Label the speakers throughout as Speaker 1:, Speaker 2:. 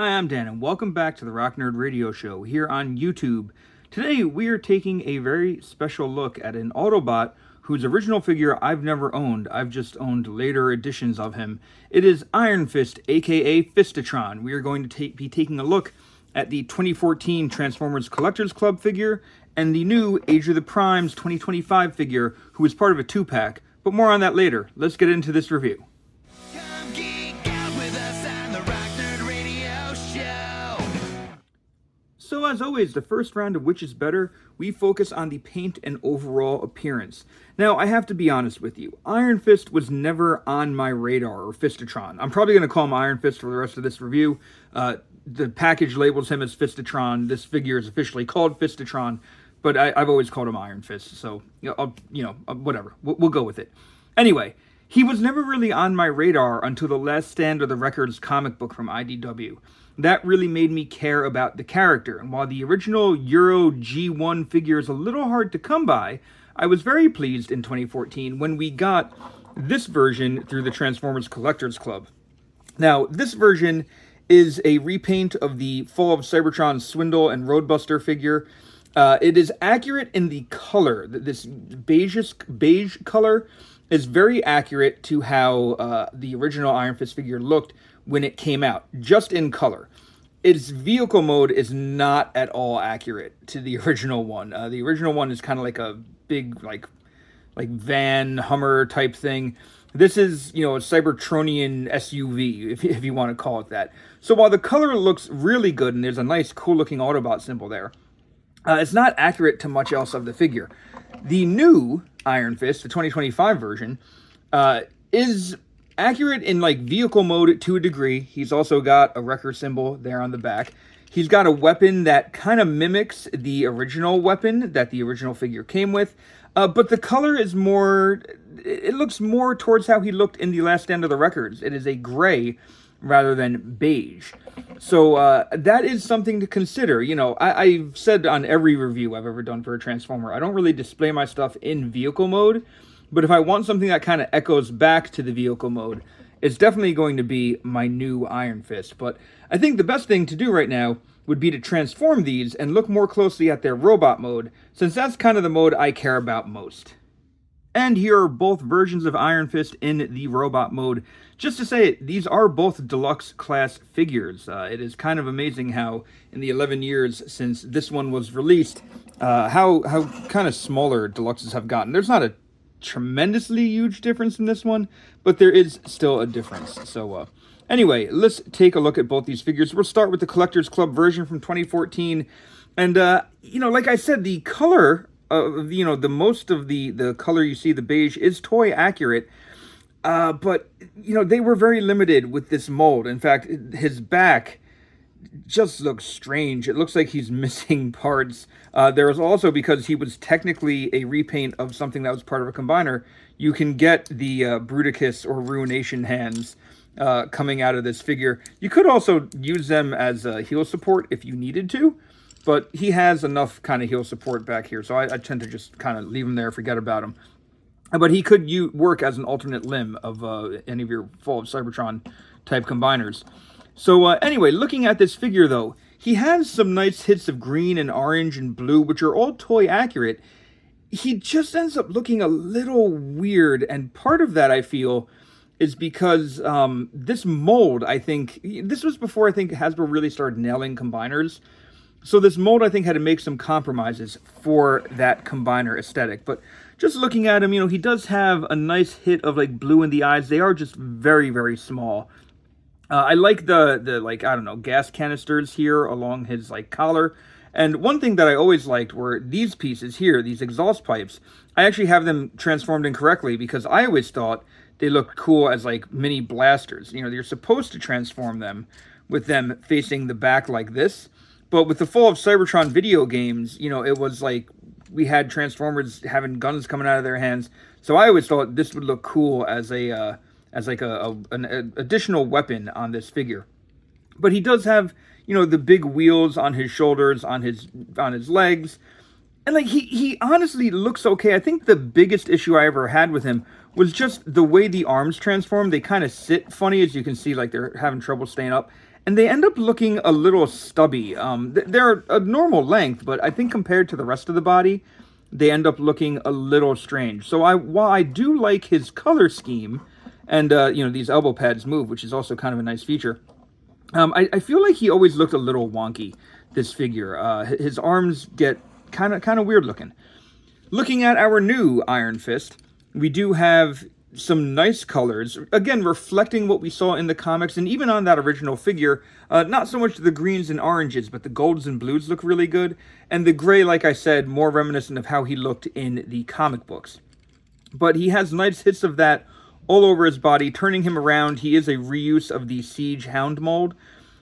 Speaker 1: Hi, I'm Dan, and welcome back to the Rock Nerd Radio Show here on YouTube. Today, we are taking a very special look at an Autobot whose original figure I've never owned. I've just owned later editions of him. It is Ironfist, aka Fistitron. We are going to be taking a look at the 2014 Transformers Collectors Club figure and the new Age of the Primes 2025 figure, who is part of a 2-pack. But more on that later. Let's get into this review. So as always, the first round of which is better, we focus on the paint and overall appearance. Now, I have to be honest with you, Iron Fist was never on my radar, or Fistitron. I'm probably going to call him Iron Fist for the rest of this review. The package labels him as Fistitron. This figure is officially called Fistitron, but I've always called him Iron Fist, so, whatever. We'll go with it. Anyway, he was never really on my radar until The Last Stand of the Records comic book from IDW. That really made me care about the character, and while the original Euro G1 figure is a little hard to come by, I was very pleased in 2014 when we got this version through the Transformers Collectors Club. Now, this version is a repaint of the Fall of Cybertron Swindle and Roadbuster figure. It is accurate in the color. This beige color is very accurate to how the original Iron Fist figure looked when it came out, just in color. Its vehicle mode is not at all accurate to the original one. The original one is kind of like a big, like van, Hummer type thing. This is, a Cybertronian SUV, if you want to call it that. So while the color looks really good, and there's a nice, cool-looking Autobot symbol there, it's not accurate to much else of the figure. The new Iron Fist, the 2025 version, is accurate in vehicle mode to a degree. He's also got a wrecker symbol there on the back. He's got a weapon that kind of mimics the original weapon that the original figure came with, but the color is more, it looks more towards how he looked in The Last Stand of the Records. It is a gray rather than beige. So that is something to consider. I've said on every review I've ever done for a Transformer, I don't really display my stuff in vehicle mode. But if I want something that kind of echoes back to the vehicle mode, it's definitely going to be my new Iron Fist. But I think the best thing to do right now would be to transform these and look more closely at their robot mode, since that's kind of the mode I care about most. And here are both versions of Iron Fist in the robot mode. Just to say, these are both deluxe class figures. It is kind of amazing how, in the 11 years since this one was released, how kind of smaller deluxes have gotten. There's not a tremendously huge difference in this one, but there is still a difference. So anyway, let's take a look at both these figures. We'll start with the Collectors Club version from 2014, and like I said, the color of the most of the color you see, the beige, is toy accurate, but they were very limited with this mold. In fact, his back just looks strange. It looks like he's missing parts. There is also, because he was technically a repaint of something that was part of a combiner, you can get the Bruticus or Ruination hands coming out of this figure. You could also use them as heel support if you needed to, but he has enough kind of heel support back here, so I tend to just kind of leave him there, forget about him. But he could work as an alternate limb of any of your Fall of Cybertron type combiners. So anyway, looking at this figure though, he has some nice hits of green and orange and blue, which are all toy accurate. He just ends up looking a little weird, and part of that, I feel, is because this mold, I think, this was before I think Hasbro really started nailing combiners. So this mold, I think, had to make some compromises for that combiner aesthetic. But just looking at him, he does have a nice hit of blue in the eyes. They are just very, very small. I like the gas canisters here along his collar. And one thing that I always liked were these pieces here, these exhaust pipes. I actually have them transformed incorrectly because I always thought they looked cool as mini blasters. You're supposed to transform them with them facing the back like this. But with the Fall of Cybertron video games, it was we had Transformers having guns coming out of their hands. So I always thought this would look cool as an additional weapon on this figure. But he does have, the big wheels on his shoulders, on his legs. And he honestly looks okay. I think the biggest issue I ever had with him was just the way the arms transform. They kind of sit funny, as you can see, they're having trouble staying up. and they end up looking a little stubby. They're a normal length, but I think compared to the rest of the body, they end up looking a little strange. So while I do like his color scheme, and these elbow pads move, which is also kind of a nice feature, I feel like he always looked a little wonky, this figure. His arms get kind of weird looking. Looking at our new Iron Fist, we do have some nice colors, again reflecting what we saw in the comics, and even on that original figure, not so much the greens and oranges, but the golds and blues look really good, and the gray, like I said, more reminiscent of how he looked in the comic books. But he has nice hits of that all over his body. Turning him around, he is a reuse of the Siege Hound mold,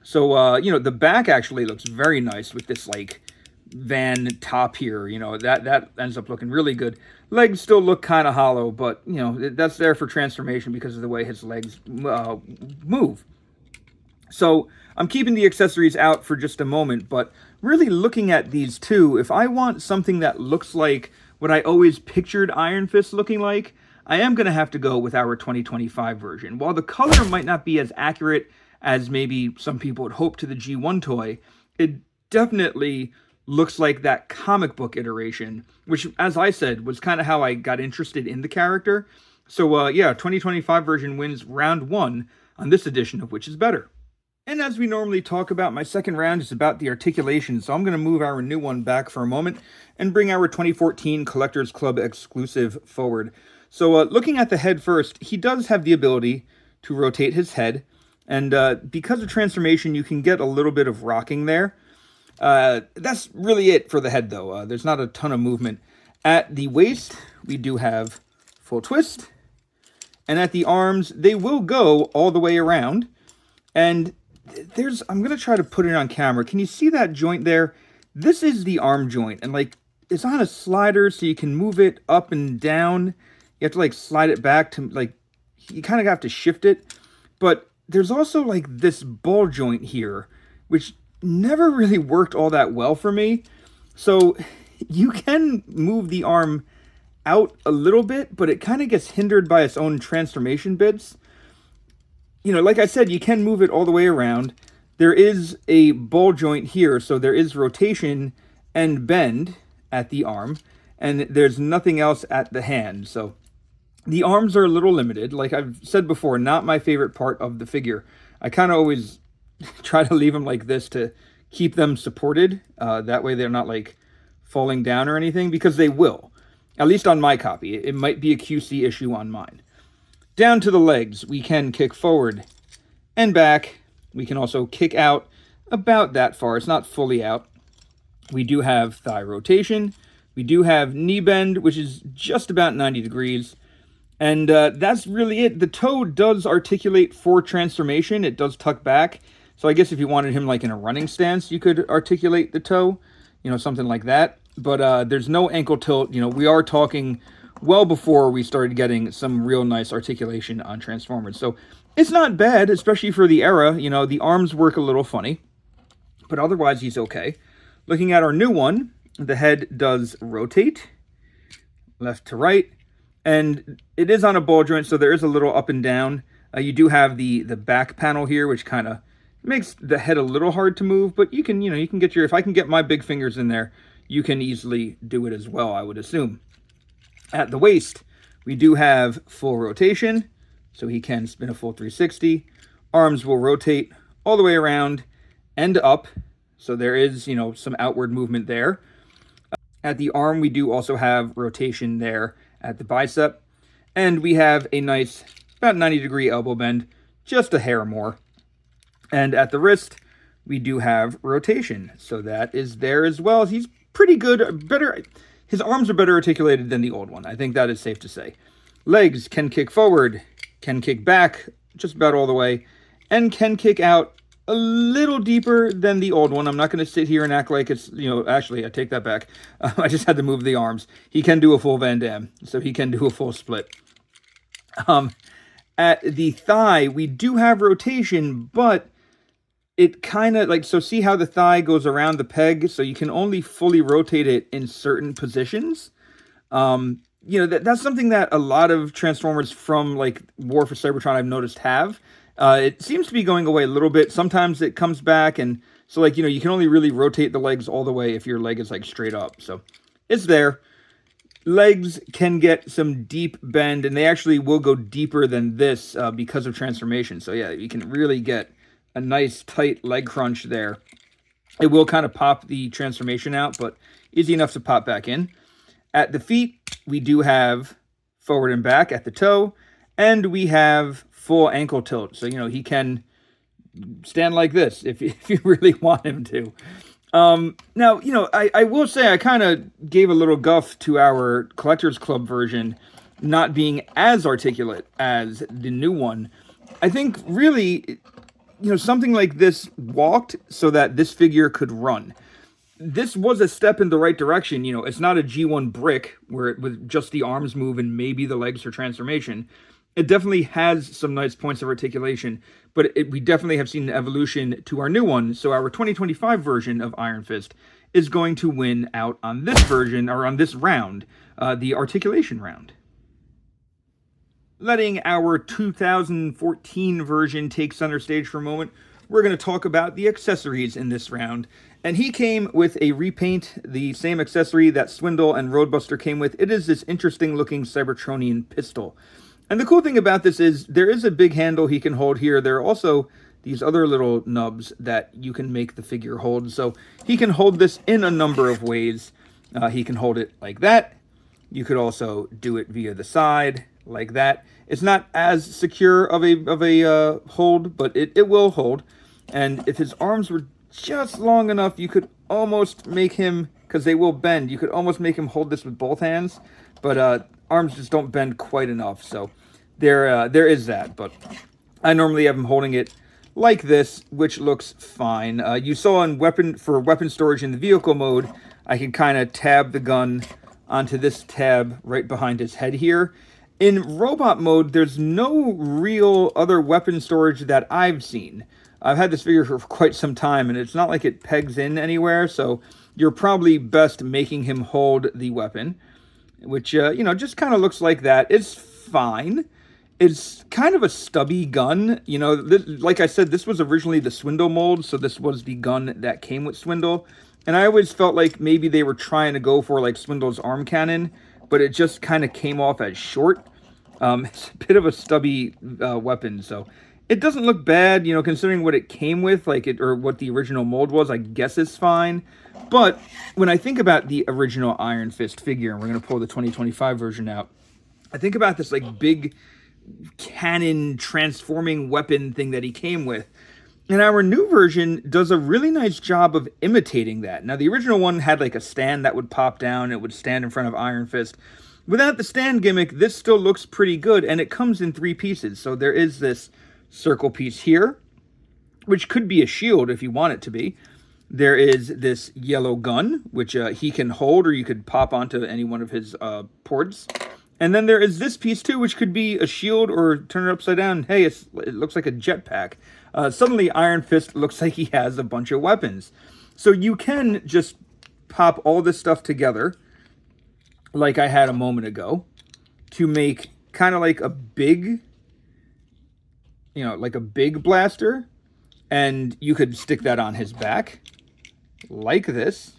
Speaker 1: so the back actually looks very nice with this like van top here. That ends up looking really good. Legs still look kind of hollow, but that's there for transformation because of the way his legs move. So I'm keeping the accessories out for just a moment, but really looking at these two, if I want something that looks like what I always pictured Iron Fist looking like, I am going to have to go with our 2025 version. While the color might not be as accurate as maybe some people would hope to the G1 toy, it definitely looks like that comic book iteration, which, as I said, was kind of how I got interested in the character. So, 2025 version wins round 1 on this edition of Which is Better. And as we normally talk about, my second round is about the articulation, so I'm going to move our new one back for a moment and bring our 2014 Collectors Club exclusive forward. So, looking at the head first, he does have the ability to rotate his head, and because of transformation, you can get a little bit of rocking there. That's really it for the head, though. There's not a ton of movement. At the waist, we do have full twist. And at the arms, they will go all the way around. And I'm going to try to put it on camera. Can you see that joint there? This is the arm joint. And, it's on a slider, so you can move it up and down. You have to, slide it back to, you kind of have to shift it. But there's also, this ball joint here, which never really worked all that well for me. So you can move the arm out a little bit, but it kind of gets hindered by its own transformation bits. Like I said, you can move it all the way around. There is a ball joint here, so there is rotation and bend at the arm, and there's nothing else at the hand. So the arms are a little limited. Like I've said before, not my favorite part of the figure. I kind of always try to leave them like this to keep them supported. That way they're not falling down or anything, because they will. At least on my copy. It might be a QC issue on mine. Down to the legs, we can kick forward and back. We can also kick out about that far. It's not fully out. We do have thigh rotation. We do have knee bend, which is just about 90 degrees. And that's really it. The toe does articulate for transformation. It does tuck back. So I guess if you wanted him in a running stance, you could articulate the toe, something like that. But there's no ankle tilt. We are talking well before we started getting some real nice articulation on Transformers. So it's not bad, especially for the era. The arms work a little funny, but otherwise he's okay. Looking at our new one, the head does rotate left to right. And it is on a ball joint, so there is a little up and down. You do have the back panel here, which kind of makes the head a little hard to move. But you can get if I can get my big fingers in there, you can easily do it as well, I would assume. At the waist, we do have full rotation, so he can spin a full 360. Arms will rotate all the way around and up, so there is, some outward movement there. At the arm, we do also have rotation there at the bicep, and we have a nice about 90-degree elbow bend, just a hair more. And at the wrist, we do have rotation, so that is there as well. He's pretty good, better. His arms are better articulated than the old one. I think that is safe to say. Legs can kick forward, can kick back just about all the way, and can kick out a little deeper than the old one. I'm not going to sit here and act like it's, actually, I take that back. I just had to move the arms. He can do a full Van Damme, so he can do a full split. At the thigh, we do have rotation, but it kind of, so see how the thigh goes around the peg, so you can only fully rotate it in certain positions. That's something that a lot of Transformers from, War for Cybertron I've noticed have. It seems to be going away a little bit. Sometimes it comes back, and so, like, you can only really rotate the legs all the way if your leg is, like, straight up. So it's there. Legs can get some deep bend, and they actually will go deeper than this because of transformation. So yeah, you can really get a nice tight leg crunch there. It will kind of pop the transformation out, but easy enough to pop back in. At the feet, we do have forward and back at the toe, and we have full ankle tilt. So, he can stand like this if you really want him to. Now, I will say I kind of gave a little guff to our Collectors Club version not being as articulate as the new one. I think really, something like this walked so that this figure could run. This was a step in the right direction. It's not a G1 brick where with just the arms move and maybe the legs for transformation. It definitely has some nice points of articulation, but we definitely have seen an evolution to our new one. So our 2025 version of Iron Fist is going to win out on this version, or on this round, the articulation round. Letting our 2014 version take center stage for a moment, we're going to talk about the accessories in this round. And he came with a repaint, the same accessory that Swindle and Roadbuster came with. It is this interesting looking Cybertronian pistol. And the cool thing about this is there is a big handle he can hold here. There are also these other little nubs that you can make the figure hold. So he can hold this in a number of ways. He can hold it like that. You could also do it via the side, like that. It's not as secure of a hold, but it will hold. And if his arms were just long enough, you could almost make him, because they will bend, you could almost make him hold this with both hands. But arms just don't bend quite enough, so there is that. But I normally have him holding it like this, which looks fine. You saw in weapon storage in the vehicle mode, I can kind of tab the gun onto this tab right behind his head here. In robot mode, there's no real other weapon storage that I've seen. I've had this figure for quite some time, and it's not like it pegs in anywhere, so you're probably best making him hold the weapon, which, just kind of looks like that. It's fine. It's kind of a stubby gun. Like I said, this was originally the Swindle mold, so this was the gun that came with Swindle. And I always felt like maybe they were trying to go for, like, Swindle's arm cannon, but it just kind of came off as short. It's a bit of a stubby weapon, so it doesn't look bad, considering what it came with, or what the original mold was. I guess it's fine. But when I think about the original Iron Fist figure, and we're going to pull the 2025 version out, I think about this, like, big cannon transforming weapon thing that he came with. And our new version does a really nice job of imitating that. Now, the original one had, like, a stand that would pop down. It would stand in front of Iron Fist. Without the stand gimmick, this still looks pretty good, and it comes in 3 pieces. So there is this circle piece here, which could be a shield if you want it to be. There is this yellow gun, which he can hold, or you could pop onto any one of his ports. And then there is this piece too, which could be a shield or turn it upside down. Hey, it looks like a jetpack. Suddenly, Iron Fist looks like he has a bunch of weapons. So you can just pop all this stuff together, like I had a moment ago, to make kind of like a big, like a big blaster. And you could stick that on his back, like this.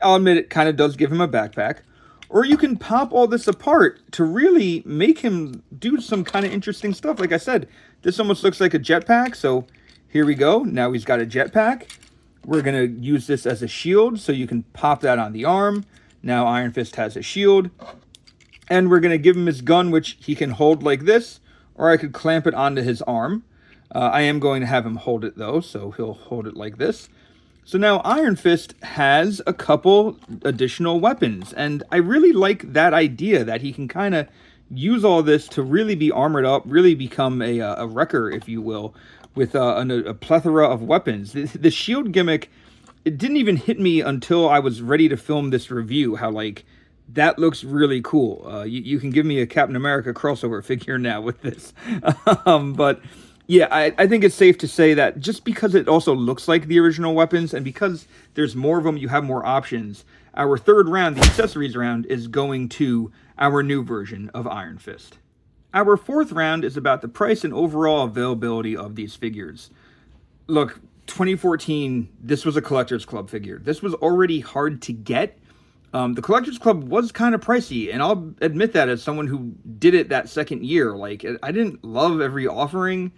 Speaker 1: I'll admit it kind of does give him a backpack. Or you can pop all this apart to really make him do some kind of interesting stuff. Like I said, this almost looks like a jetpack. So here we go. Now he's got a jetpack. We're going to use this as a shield, so you can pop that on the arm. Now Iron Fist has a shield. And we're going to give him his gun, which he can hold like this, or I could clamp it onto his arm. I am going to have him hold it, though, so he'll hold it like this. So now Iron Fist has a couple additional weapons, and I really like that idea that he can kind of use all this to really be armored up, really become a wrecker, if you will, with a plethora of weapons. The shield gimmick, it didn't even hit me until I was ready to film this review, how, like, that looks really cool. You can give me a Captain America crossover figure now with this. But yeah, I think it's safe to say that just because it also looks like the original weapons, and because there's more of them, you have more options, our third round, the accessories round, is going to our new version of Iron Fist. Our fourth round is about the price and overall availability of these figures. Look, 2014, this was a Collectors Club figure. This was already hard to get. The Collectors Club was kind of pricey, and I'll admit that as someone who did it that second year. Like, I didn't love every offering,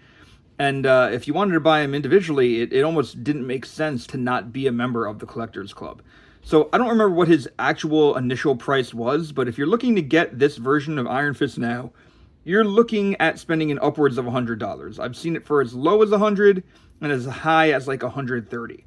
Speaker 1: and if you wanted to buy them individually, it almost didn't make sense to not be a member of the Collectors Club. So I don't remember what his actual initial price was, but if you're looking to get this version of Iron Fist now, you're looking at spending in upwards of $100. I've seen it for as low as $100 and as high as like $130.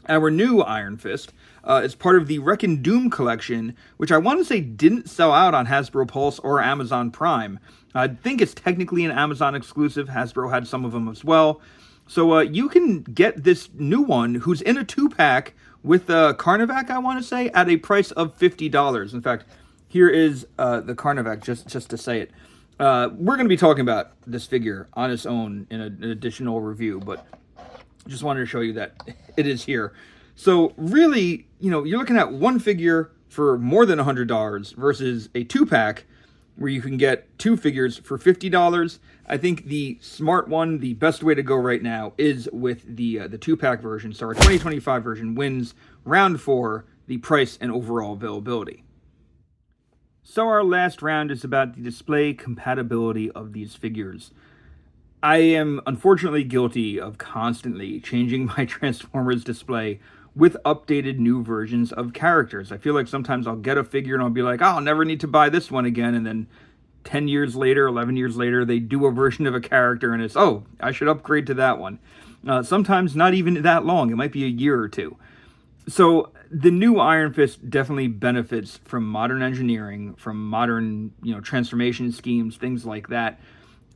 Speaker 1: Our new Iron Fist is part of the Reckon Doom collection, which I want to say didn't sell out on Hasbro Pulse or Amazon Prime. I think it's technically an Amazon exclusive. Hasbro had some of them as well. So you can get this new one, who's in a 2-pack with Carnivac, I want to say, at a price of $50. In fact, here is the Carnivac, just to say it. We're going to be talking about this figure on its own in an additional review, but just wanted to show you that it is here. So really, you're looking at one figure for more than $100 versus a 2-pack where you can get 2 figures for $50. I think the smart one, the best way to go right now is with the 2-pack version. So our 2025 version wins round 4, the price and overall availability. So our last round is about the display compatibility of these figures. I am unfortunately guilty of constantly changing my Transformers display with updated new versions of characters. I feel like sometimes I'll get a figure and I'll be like, oh, I'll never need to buy this one again. And then 10 years later, 11 years later, they do a version of a character and it's, oh, I should upgrade to that one. Sometimes not even that long. It might be a year or two. So the new Iron Fist definitely benefits from modern engineering, from modern, transformation schemes, things like that.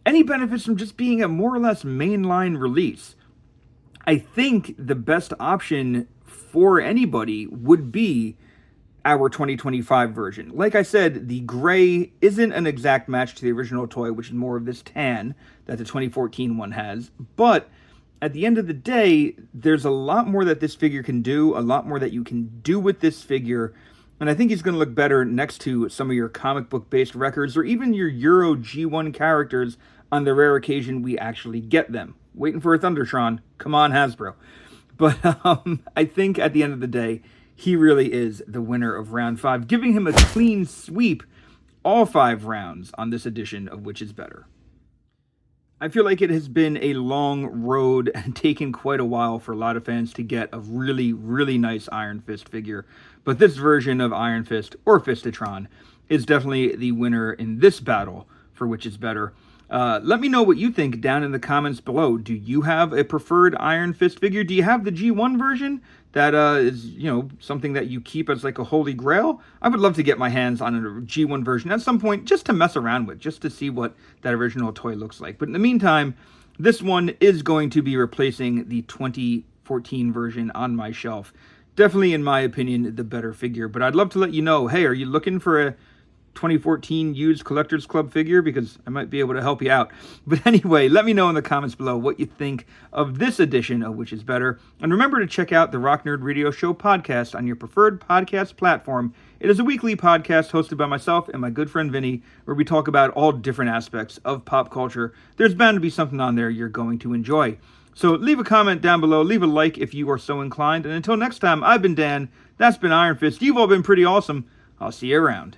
Speaker 1: And he benefits from just being a more or less mainline release. I think the best option for anybody would be our 2025 version. Like I said, the gray isn't an exact match to the original toy, which is more of this tan that the 2014 one has. But at the end of the day, there's a lot more that this figure can do, a lot more that you can do with this figure. And I think he's going to look better next to some of your comic book-based records or even your Euro G1 characters on the rare occasion we actually get them. Waiting for a Thundertron. Come on, Hasbro. But I think at the end of the day, he really is the winner of round 5, giving him a clean sweep all 5 rounds on this edition of Which Is Better. I feel like it has been a long road and taken quite a while for a lot of fans to get a really, really nice Iron Fist figure. But this version of Iron Fist, or Fistitron, is definitely the winner in this battle for Which Is Better. Let me know what you think down in the comments below. Do you have a preferred Iron Fist figure? Do you have the G1 version that is, something that you keep as like a holy grail? I would love to get my hands on a G1 version at some point just to mess around with, just to see what that original toy looks like. But in the meantime, this one is going to be replacing the 2014 version on my shelf. Definitely, in my opinion, the better figure. But I'd love to let you know, hey, are you looking for a 2014 used Collectors Club figure? Because I might be able to help you out. But anyway, let me know in the comments below what you think of this edition of Which Is Better. And remember to check out the Rock Nerd Radio Show podcast on your preferred podcast platform. It is a weekly podcast hosted by myself and my good friend Vinny, where we talk about all different aspects of pop culture. There's bound to be something on there you're going to enjoy. So leave a comment down below, leave a like if you are so inclined. And until next time, I've been Dan, that's been Iron Fist. You've all been pretty awesome. I'll see you around.